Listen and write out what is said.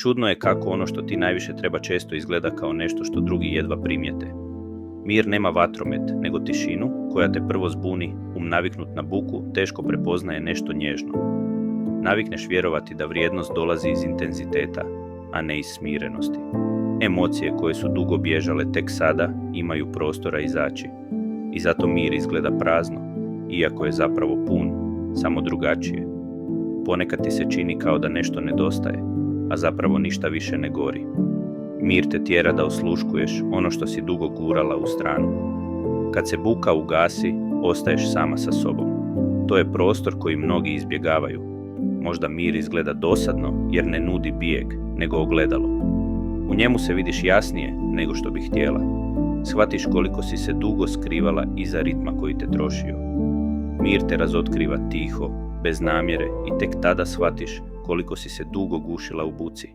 Čudno je kako ono što ti najviše treba često izgleda kao nešto što drugi jedva primijete. Mir nema vatromet, nego tišinu koja te prvo zbuni, naviknut na buku teško prepoznaje nešto nježno. Navikneš vjerovati da vrijednost dolazi iz intenziteta, a ne iz smirenosti. Emocije koje su dugo bježale tek sada imaju prostora izaći. I zato mir izgleda prazno, iako je zapravo pun, samo drugačije. Ponekad ti se čini kao da nešto nedostaje, a zapravo ništa više ne gori. Mir te tjera da osluškuješ ono što si dugo gurala u stranu. Kad se buka ugasi, ostaješ sama sa sobom. To je prostor koji mnogi izbjegavaju. Možda mir izgleda dosadno jer ne nudi bijeg, nego ogledalo. U njemu se vidiš jasnije nego što bi htjela. Shvatiš koliko si se dugo skrivala iza ritma koji te trošio. Mir te razotkriva tiho, bez namjere i tek tada shvatiš koliko si se dugo gušila u buci.